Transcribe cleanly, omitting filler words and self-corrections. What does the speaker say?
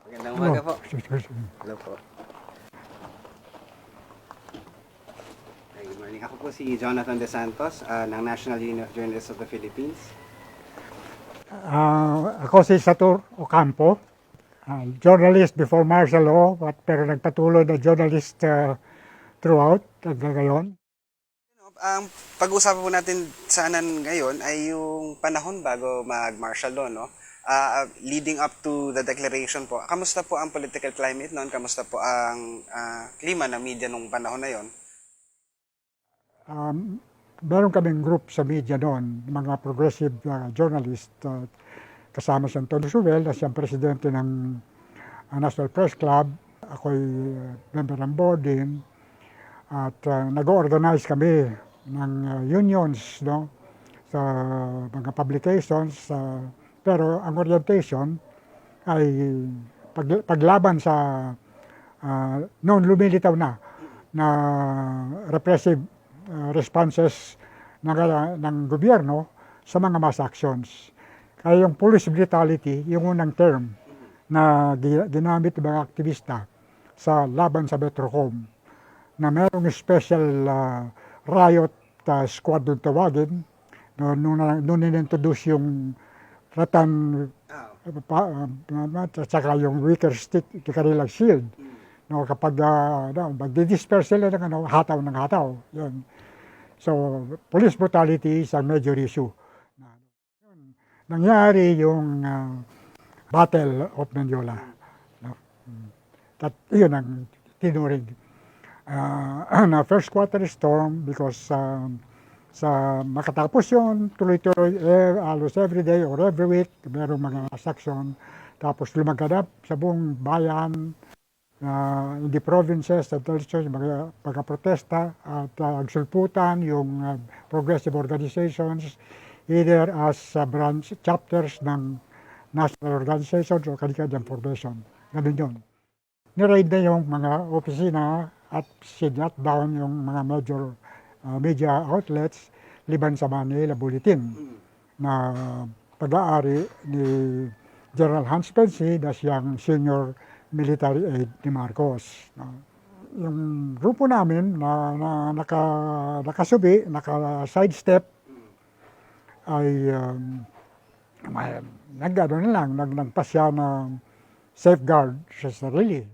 Magandang umaga po. Hello. Hello po. Hi, good morning. Ako po si Jonathan De Santos ng National Union of Journalists of the Philippines. Ako si Satur Ocampo, journalist before martial law, pero nagpatuloy na journalist throughout hanggang ngayon. Ang pag-uusapan po natin sana ngayon ay yung panahon bago mag-martial law, no? Leading up to the declaration po. Kamusta po ang political climate noon? Kamusta po ang klima ng media nung panahon na yon? Meron kaming group sa media noon, mga progressive journalist, kasama si Antonio Suvel, na siyang presidente ng National Press Club. Ako'y member ng board din. At nag-organize kami ng unions, no, sa mga publications. Pero ang orientation ay paglaban sa noon lumilitaw na repressive responses ng gobyerno sa mga mass actions. Kaya yung police brutality, yung unang term na ginamit ng mga aktivista sa laban sa Metrocom, na merong special riot squad doon tawagin, nung in-introduce yung ratan at saka yung wicker stick, yung kanilang shield. No, kapag mag-disperse sila ng hataw ng hataw. Yun. So, police brutality is a major issue. Nangyari yung Battle of Mendiola. No? At yun ang tinuring na first quarter storm because sa makatapos yun, tuloy-tuloy, halos every day or every week, merong mga section. Tapos lumaganap sa buong bayan, in the provinces, at mga protesta at agsulputan yung progressive organizations, either as branch chapters ng national organizations o kanya-kanyang formation. Ganun yun. Niraid na yung mga opisina at sinat down yung mga major media outlets liban sa Manila Bulletin na pag-aari ni General Hans Pensi na siyang senior military aide ni Marcos. Yung grupo namin na nakasubi, naka-sidestep ay nagpasya ng safeguard sa sarili.